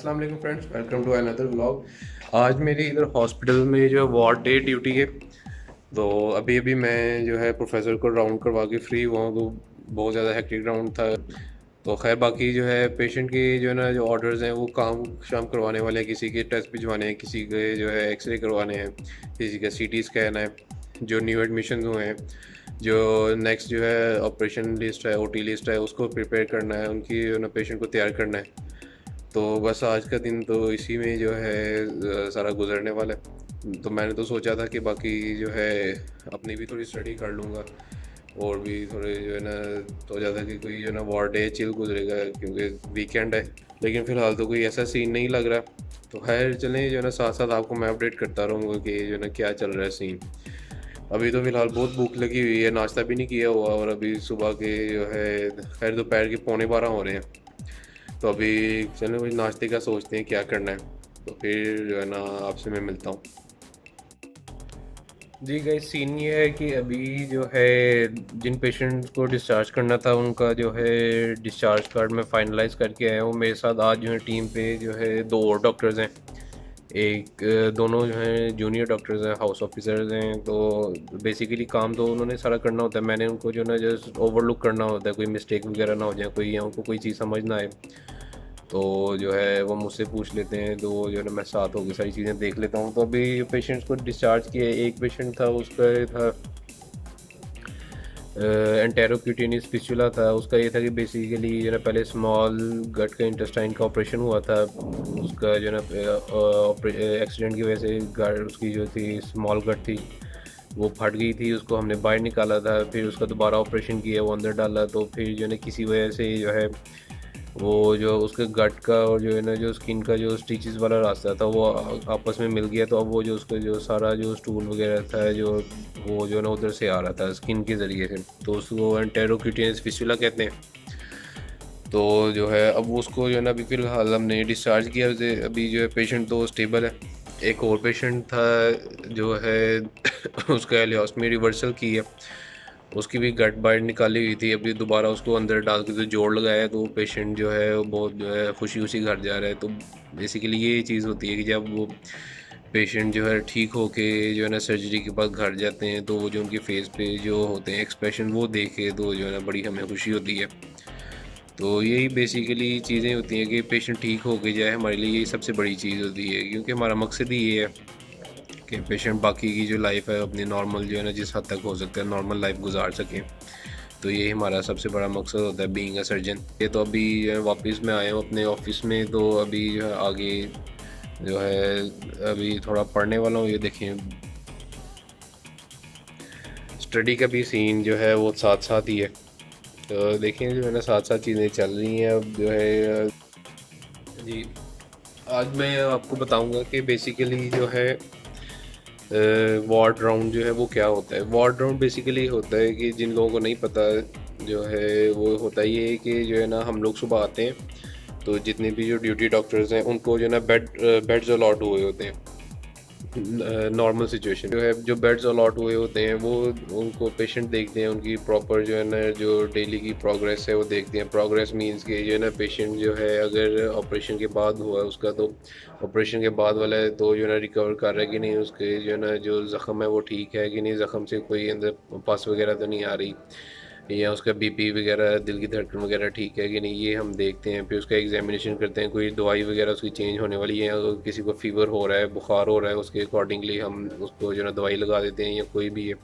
अस्सलाम वालेकुम friends, welcome to another vlog. आज मेरी इधर हॉस्पिटल में जो है वार्ड डे ड्यूटी है। तो अभी अभी मैं जो है प्रोफेसर को राउंड करवा के फ्री हुआ हूँ। तो बहुत ज़्यादा हेक्टिक राउंड था। तो खैर बाकी जो है पेशेंट की जो है ना जो ऑर्डर्स हैं वो काम शाम करवाने वाले हैं। किसी के टेस्ट भिजवाने हैं, किसी के जो है एक्सरे करवाने हैं, किसी का सीटी स्कैन है। जो न्यू एडमिशन हुए हैं, जो नेक्स्ट जो है ऑपरेशन लिस्ट है, ओटी लिस्ट है, उसको प्रिपेयर करना है, उनकी जो ना पेशेंट को तैयार करना है। तो बस आज का दिन तो इसी में जो है सारा गुजरने वाला है। तो मैंने तो सोचा था कि बाकी जो है अपनी भी थोड़ी स्टडी कर लूँगा और भी थोड़े जो है ना सोचा था कि कोई जो है ना वार्ड डे चिल गुजरेगा क्योंकि वीकेंड है। लेकिन फ़िलहाल तो कोई ऐसा सीन नहीं लग रहा। तो खैर चलें, जो है ना साथ साथ आपको मैं अपडेट करता रहूँगा कि जो है ना क्या चल रहा है सीन। अभी तो फ़िलहाल बहुत भूख लगी हुई है, नाश्ता भी नहीं किया हुआ और अभी सुबह के जो है खैर दोपहर के 11:45 हो रहे हैं। तो अभी चलो कुछ नाश्ते का सोचते हैं क्या करना है। तो फिर जो है ना आपसे मैं मिलता हूँ। जी गाइस, सीन ये है कि अभी जो है जिन पेशेंट्स को डिस्चार्ज करना था उनका जो है डिस्चार्ज कार्ड मैं फाइनलाइज करके आया हूँ। मेरे साथ आज जो है टीम पे जो है दो और डॉक्टर्स हैं। दोनों जो हैं जूनियर डॉक्टर्स हैं, हाउस ऑफिसर्स हैं। तो बेसिकली काम तो उन्होंने सारा करना होता है, मैंने उनको जो है ना जस्ट ओवरलुक करना होता है, कोई मिस्टेक वगैरह ना हो जाए, कोई या उनको कोई चीज़ समझ ना आए तो जो है वो मुझसे पूछ लेते हैं। तो जो है ना मैं साथ होकर सारी चीज़ें देख लेता हूँ। तो अभी पेशेंट्स को डिस्चार्ज किया, एक पेशेंट था उसका था एंटेरोक्यूटेनियस फिस्टुला था। उसका ये था कि बेसिकली जो है ना पहले स्मॉल गट का इंटेस्टाइन का ऑपरेशन हुआ था। उसका जो है ना एक्सीडेंट की वजह से गट उसकी जो थी स्मॉल गट थी वो फट गई थी, उसको हमने बाहर निकाला था। फिर उसका दोबारा ऑपरेशन किया, वो अंदर डाला। तो फिर जो है ना किसी वजह से जो है वो जो उसके गट का और जो है ना जो स्किन का जो स्टिचेस वाला रास्ता था वो आपस में मिल गया। तो अब वो जो उसका जो सारा जो स्टूल वगैरह था जो वो जो है ना उधर से आ रहा था स्किन के ज़रिए से। तो उसको एंटेरोक्यूटेनियस फिस्टुला कहते हैं। तो जो है अब उसको जो है ना अभी फ़िलहाल हमने डिस्चार्ज किया उसे। अभी जो है पेशेंट तो स्टेबल है। एक और पेशेंट था जो है उसका एलियोस्टमी रिवर्सल की है, उसकी भी गट बाइट निकाली हुई थी। अभी दोबारा उसको अंदर डाल के जो जोड़ लगाया है तो पेशेंट जो है वो बहुत जो है खुशी खुशी घर जा रहा है। तो बेसिकली ये चीज़ होती है कि जब वो पेशेंट जो है ठीक होके जो है ना सर्जरी के बाद घर जाते हैं तो वो जो उनके फेस पे जो होते हैं एक्सप्रेशन वो देखे तो जो है ना बड़ी हमें खुशी होती है। तो यही बेसिकली चीज़ें होती हैं कि पेशेंट ठीक हो के जाए, हमारे लिए यही सबसे बड़ी चीज़ होती है क्योंकि हमारा मकसद ही ये है कि पेशेंट बाकी की जो लाइफ है अपनी नॉर्मल जो है ना जिस हद तक हो सकता है नॉर्मल लाइफ गुजार सकें। तो यही हमारा सबसे बड़ा मकसद होता है बीइंग अ सर्जन। ये तो अभी जो है वापस मैं आया हूँ अपने ऑफिस में। तो अभी जो है आगे जो है अभी थोड़ा पढ़ने वाला हूँ। ये देखें स्टडी का भी सीन जो है वो साथ साथ ही है। तो देखें जो है ना साथ साथ चीज़ें चल रही हैं। अब जो है जी आज मैं आपको बताऊंगा कि बेसिकली जो है वार्ड राउंड जो है वो क्या होता है। वार्ड राउंड बेसिकली होता है कि जिन लोगों को नहीं पता जो है वो होता ये है कि जो है ना हम लोग सुबह आते हैं तो जितने भी जो ड्यूटी डॉक्टर्स हैं उनको जो है ना बेड्स अलॉट हुए होते हैं। नॉर्मल सिचुएशन जो है जो बेड्स अलॉट हुए होते हैं वो उनको पेशेंट देखते हैं, उनकी प्रॉपर जो है ना जो डेली की प्रोग्रेस है वो देखते हैं। प्रोग्रेस मींस कि जो है ना पेशेंट जो है अगर ऑपरेशन के बाद हुआ उसका तो ऑपरेशन के बाद वाला है तो जो है ना रिकवर कर रहा है कि नहीं, उसके जो है ना जो ज़ख़म है वो ठीक है कि नहीं, ज़ख़म से कोई अंदर पस वगैरह तो नहीं आ रही, या उसका बीपी वगैरह दिल की धड़कन वगैरह ठीक है कि नहीं, ये हम देखते हैं। फिर उसका एग्जामिनेशन करते हैं, कोई दवाई वगैरह उसकी चेंज होने वाली है, अगर किसी को फ़ीवर हो रहा है, बुखार हो रहा है, उसके अकॉर्डिंगली हम उसको जो है ना दवाई लगा देते हैं या कोई भी है।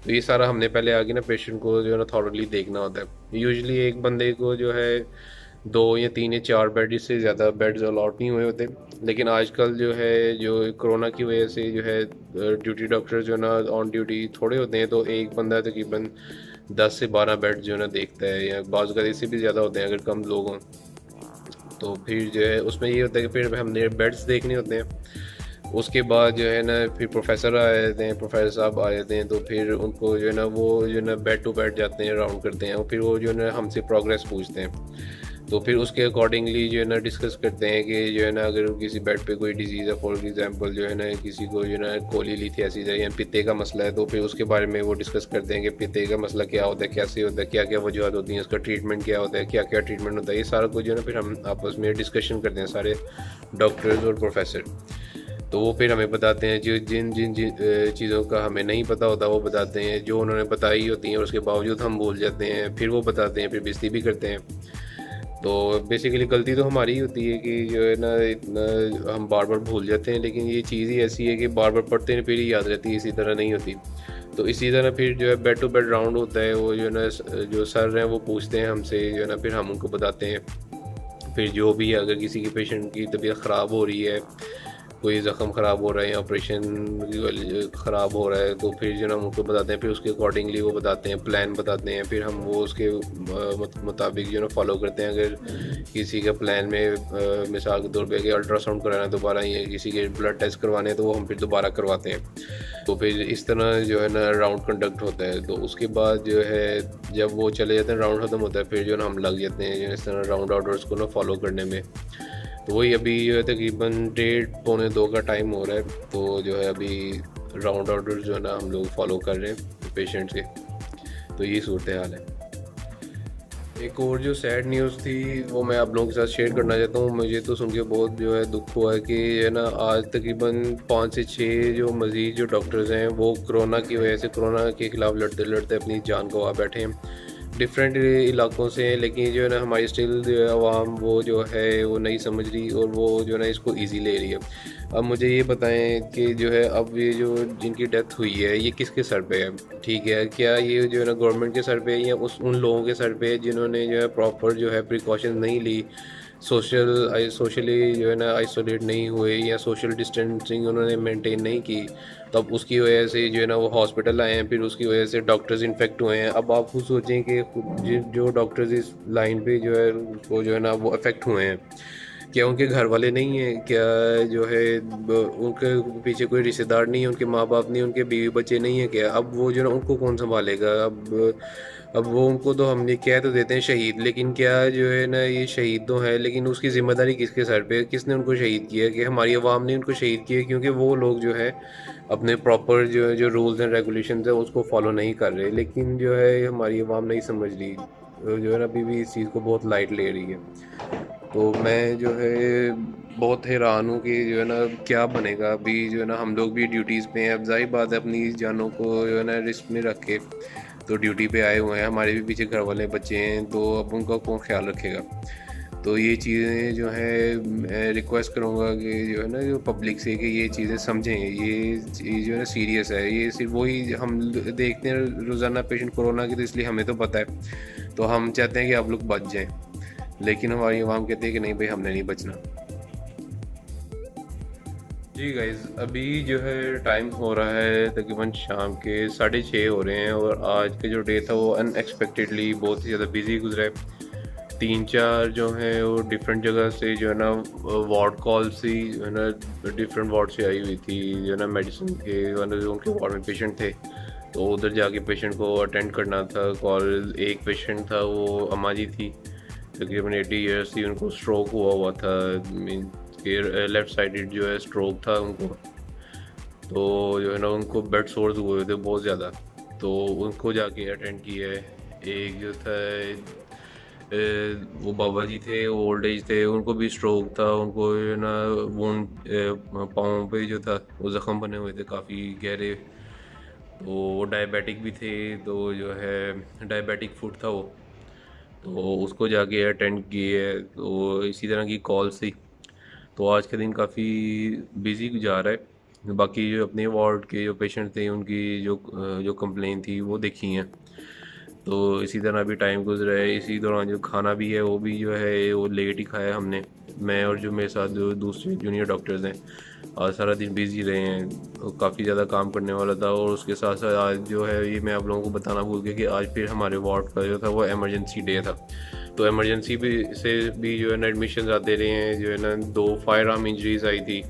तो ये सारा हमने पहले आगे ना पेशेंट को जो है ना थॉरली देखना होता है। यूजुअली एक बंदे को जो है 2 या 3 या 4 बेड, इससे ज़्यादा बेड्स अलॉट नहीं हुए होते। लेकिन आजकल जो है जो कोरोना की वजह से जो है ड्यूटी डॉक्टर जो है ना ऑन ड्यूटी थोड़े होते हैं, तो एक बंदा तकरीबन 10 से 12 बेड जो है ना देखता है, या बाज़ का इससे भी ज़्यादा होते हैं अगर कम लोग हों। तो फिर जो है उसमें ये होता है कि फिर हमने बेड्स देखने होते हैं। उसके बाद जो है ना फिर प्रोफेसर आ जाते हैं, प्रोफेसर साहब आ जाते हैं। तो फिर उनको जो है ना बेड टू बेड जाते हैं, राउंड करते हैं और फिर वो जो है ना हमसे प्रोग्रेस पूछते हैं। तो फिर उसके अकॉर्डिंगली जो है ना डिस्कस करते हैं कि जो है ना अगर किसी बेड पे कोई डिजीज़ है, फॉर एग्जांपल जो है ना किसी को जो है ना कोलीलिथियासिस है या पित्ते का मसला है, तो फिर उसके बारे में वो डिस्कस करते हैं कि पित्ते का मसला क्या होता है, कैसे होता है, क्या क्या वजूहत होती हैं, उसका ट्रीटमेंट क्या होता है, क्या क्या ट्रीटमेंट होता है, ये सारा कुछ जो है ना फिर हम आपस में डिस्कशन करते हैं सारे डॉक्टर्स और प्रोफेसर। तो वो फिर हमें बताते हैं जो जिन जिन जिन चीज़ों का हमें नहीं पता होता वो बताते हैं, जो उन्होंने बताई होती हैं और उसके बावजूद हम भूल जाते हैं, फिर वो बताते हैं, फिर बेइज्जती भी करते हैं। तो बेसिकली गलती तो हमारी ही होती है कि जो है ना इतना हम बार बार भूल जाते हैं, लेकिन ये चीज़ ही ऐसी है कि बार बार पढ़ते हैं फिर ही याद रहती है, इसी तरह नहीं होती। तो इसी तरह फिर जो है बेड टू बेड राउंड होता है, वो जो है ना जो सर हैं वो पूछते हैं हमसे, जो है ना फिर हम उनको बताते हैं। फिर जो भी है, अगर किसी की पेशेंट की तबीयत ख़राब हो रही है, कोई ज़ख़म ख़राब हो रहा है या ऑपरेशन ख़राब हो रहा है, तो फिर जो है ना हम उनको बताते हैं, फिर उसके अकॉर्डिंगली वो बताते हैं, प्लान बताते हैं, फिर हम वो उसके मुताबिक जो है ना फॉलो करते हैं। अगर किसी का प्लान में मिसाल के तौर पे कि अल्ट्रासाउंड कराना है दोबारा, या किसी के ब्लड टेस्ट करवाने हैं, तो वो हम फिर दोबारा करवाते हैं। तो फिर इस तरह जो है ना राउंड कंडक्ट होता है। तो उसके बाद जो है जब वो चले जाते हैं, राउंड ख़त्म होता है, फिर जो है ना हम लग जाते हैं जो इस तरह राउंड ऑर्डर्स को ना फॉलो करने में। तो वही अभी जो है तकरीबन 1:30-2 का टाइम हो रहा है, तो जो है अभी राउंड ऑर्डर जो है ना हम लोग फॉलो कर रहे हैं पेशेंट्स के। तो ये सूरत हाल है। एक और जो सैड न्यूज़ थी वो मैं आप लोगों के साथ शेयर करना चाहता हूँ। मुझे तो सुन के बहुत जो है दुख हुआ है कि है ना आज तकरीबन 5 से 6 जो मज़ीद जो डॉक्टर्स हैं वो कोरोना की वजह से, कोरोना के ख़िलाफ़ लड़ते लड़ते अपनी जान गंवा बैठे हैं। डिफरेंट इलाकों से हैं, लेकिन जो है ना हमारी स्टिल जो है आवाम वो जो है वो नहीं समझ रही और वो जो है ना इसको ईजी ले रही है। अब मुझे ये बताएं कि जो है अब ये जो जिनकी डेथ हुई है ये किसके सर पे है? ठीक है, क्या ये जो है ना गवर्नमेंट के सर पे है या उन लोगों के सर पे है जिन्होंने जो है प्रॉपर जो है प्रिकॉशन नहीं ली, सोशली जो है ना आइसोलेट नहीं हुए या सोशल डिस्टेंसिंग उन्होंने मेंटेन नहीं की, तब उसकी वजह से जो है ना वो हॉस्पिटल आए हैं, फिर उसकी वजह से डॉक्टर्स इन्फेक्ट हुए हैं। अब आप खुद सोचें कि जो डॉक्टर्स इस लाइन पे जो है वो जो है ना वो अफेक्ट हुए हैं, क्या उनके घर वाले नहीं हैं? क्या जो है उनके पीछे कोई रिश्तेदार नहीं है, उनके माँ बाप नहीं, उनके बीवी बच्चे नहीं हैं क्या? अब वो जो है ना उनको कौन संभालेगा? अब वो उनको तो हमने कह तो देते हैं शहीद, लेकिन क्या जो है ना ये शहीद तो है, लेकिन उसकी ज़िम्मेदारी किसके सर पे है? किसने उनको शहीद किया? कि हमारी आवाम ने उनको शहीद किया क्योंकि वो लोग जो है अपने प्रॉपर जो रूल्स एंड रेगुलेशंस है उसको फॉलो नहीं कर रहे। लेकिन जो है हमारी आवाम नहीं समझ रही, जो है ना अभी भी इस चीज़ को बहुत लाइट ले रही है। तो मैं जो है बहुत हैरान हूँ कि जो है ना क्या बनेगा। अभी जो है ना हम लोग भी ड्यूटीज़ पे हैं, अब ज़ाहिर बात है अपनी जानों को जो है ना रिस्क में रख के तो ड्यूटी पे आए हुए हैं, हमारे भी पीछे घर वाले बच्चे हैं, तो अब उनका कौन ख्याल रखेगा? तो ये चीज़ें जो है मैं रिक्वेस्ट करूँगा कि जो है ना जो पब्लिक से कि ये चीज़ें समझें, ये चीज़ जो है ना सीरियस है। ये सिर्फ वही हम देखते हैं रोज़ाना पेशेंट कोरोना की, तो इसलिए हमें तो पता है, तो हम चाहते हैं कि आप लोग बच जाएं, लेकिन हमारी आवाम कहती है कि नहीं भाई हमने नहीं बचना। जी गाइज़, अभी जो है टाइम हो रहा है तकरीबन शाम के 6:30 हो रहे हैं, और आज का जो डे था वो अनएक्सपेक्टेडली बहुत ही ज़्यादा बिजी गुजरा है। 3-4 जो हैं वो डिफरेंट जगह से जो है ना वार्ड कॉल सी जो है ना डिफरेंट वार्ड से आई हुई थी, जो है ना मेडिसिन के जो उनके वार्ड में पेशेंट थे, तो उधर जाके पेशेंट को अटेंड करना था। कॉल एक पेशेंट था, वो अम्मा जी थी, तकरीबन 80 ईयर्स थी, उनको स्ट्रोक हुआ था, मीन के लेफ़्ट साइडेड जो है स्ट्रोक था उनको। तो जो है ना उनको बेड सोर्स हुए थे बहुत ज़्यादा, तो उनको जाके अटेंड किया है। एक जो था वो बाबा जी थे, ओल्ड एज थे, उनको भी स्ट्रोक था, उनको जो है ना वुंड पाँव पे जो था वो ज़ख़म बने हुए थे काफ़ी गहरे। तो वो डायबिटिक भी थे, तो जो है डायबिटिक फूड था वो, तो उसको जाके अटेंड किए। तो इसी तरह की कॉल्स थी। तो आज का दिन काफ़ी बिजी जा रहा है। बाकी जो अपने वार्ड के जो पेशेंट थे उनकी जो कंप्लेन थी वो देखी हैं। तो इसी तरह भी टाइम गुजरा है। इसी दौरान जो खाना भी है वो भी जो है वो लेट ही खाया हमने, मैं और जो मेरे साथ जो दूसरे जूनियर डॉक्टर्स हैं। आज सारा दिन बिजी रहे हैं, तो काफ़ी ज़्यादा काम करने वाला था। और उसके साथ साथ आज जो है ये मैं आप लोगों को बताना भूल गया कि आज फिर हमारे वार्ड का जो था वो एमरजेंसी डे था। तो एमरजेंसी भी से भी जो है ना एडमिशन आते रहे हैं, जो है ना 2 फायर आर्म इंजरीज आई थी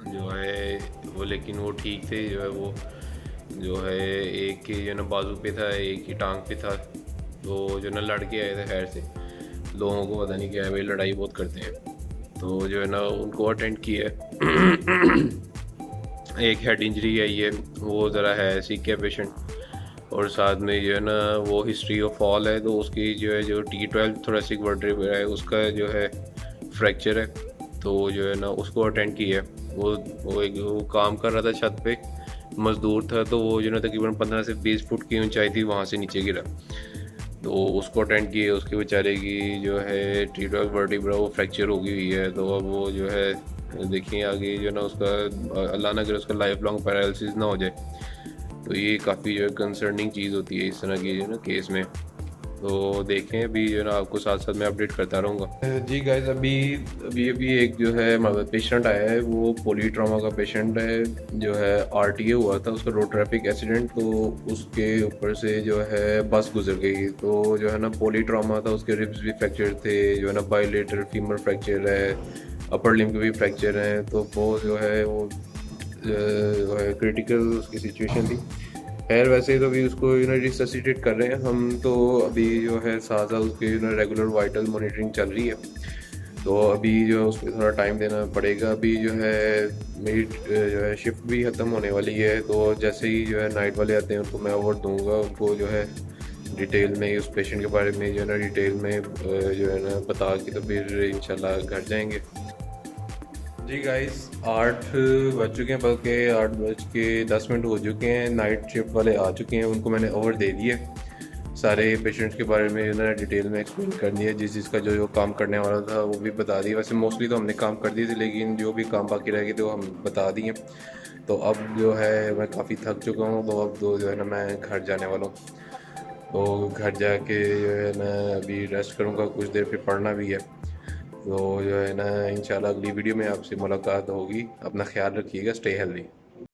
जो है वो, लेकिन वो ठीक थे। जो है वो जो है एक के जो है ना बाजू पे था, एक ही टांग पे था, तो जो ना लड़के आए थे खैर से। लोगों को पता नहीं क्या है भाई, लड़ाई बहुत करते हैं। तो जो है ना उनको अटेंड किया है। एक हेड इंजरी आई है, वो ज़रा है सीख है पेशेंट, और साथ में जो है ना वो हिस्ट्री ऑफ फॉल है, तो उसकी जो है जो T12 थोरेसिक वर्टेब्रा है उसका जो है फ्रैक्चर है। तो जो है ना उसको अटेंड किया है। वो काम कर रहा था छत पे, मज़दूर था, तो वो जो है ना तकरीबन 15 से 20 फुट की ऊंचाई थी, वहाँ से नीचे गिरा। तो उसको अटेंड किए, उसके बेचारे की जो है T12 वर्टिब्रा वो फ्रैक्चर हो गई हुई है। तो अब वो जो है देखिए आगे जो है ना उसका अल्लाह ना करे उसका लाइफ लॉन्ग पैरालिसिस ना हो जाए। तो ये काफ़ी जो है कंसर्निंग चीज़ होती है इस तरह की जो है ना केस में। तो देखें अभी जो है ना आपको साथ साथ मैं अपडेट करता रहूँगा। जी गाइस, अभी अभी अभी एक जो है पेशेंट आया है, वो पोली ट्रॉमा का पेशेंट है, जो है RTA हुआ था उसका, रोड ट्रैफिक एक्सीडेंट। तो उसके ऊपर से जो है बस गुजर गई, तो जो है ना पोली ट्रॉमा था, उसके रिब्स भी फ्रैक्चर थे, जो है ना बाइलेटरल फीमर फ्रैक्चर है, अपर लिम्ब के भी फ्रैक्चर हैं। तो वो जो है वो क्रिटिकल उसकी सिचुएशन थी। खैर वैसे तो अभी उसको रिससिटेट कर रहे हैं हम, तो अभी जो है साथ साथ उसके रेगुलर वाइटल मॉनिटरिंग चल रही है। तो अभी जो है उसको थोड़ा टाइम देना पड़ेगा। अभी जो है मेरी जो है शिफ्ट भी ख़त्म होने वाली है, तो जैसे ही जो है नाइट वाले आते हैं उनको मैं ओवर दूंगा, उनको जो है डिटेल में उस पेशेंट के बारे में जो है ना डिटेल में जो है ना बता के तो फिर इंशाल्लाह घर जाएंगे। जी गाइस, 8 बज चुके हैं, बल्कि 8:10 हो चुके हैं। नाइट शिफ्ट वाले आ चुके हैं, उनको मैंने ओवर दे दिए। सारे पेशेंट्स के बारे में ना डिटेल में एक्सप्लेन कर दिया, जिस जिसका जो जो काम करने वाला था वो भी बता दिया। वैसे मोस्टली तो हमने काम कर दिए थे, लेकिन जो भी काम बाकी रह गए थे वो हम बता दिए। तो अब जो है मैं काफ़ी थक चुका हूँ, तो अब जो है ना मैं घर जाने वाला हूँ। तो घर जाके जो है ना अभी रेस्ट करूँगा कुछ देर, फिर पढ़ना भी है। तो जो है ना इंशाल्लाह अगली वीडियो में आपसे मुलाकात होगी। अपना ख्याल रखिएगा, स्टे हेल्दी।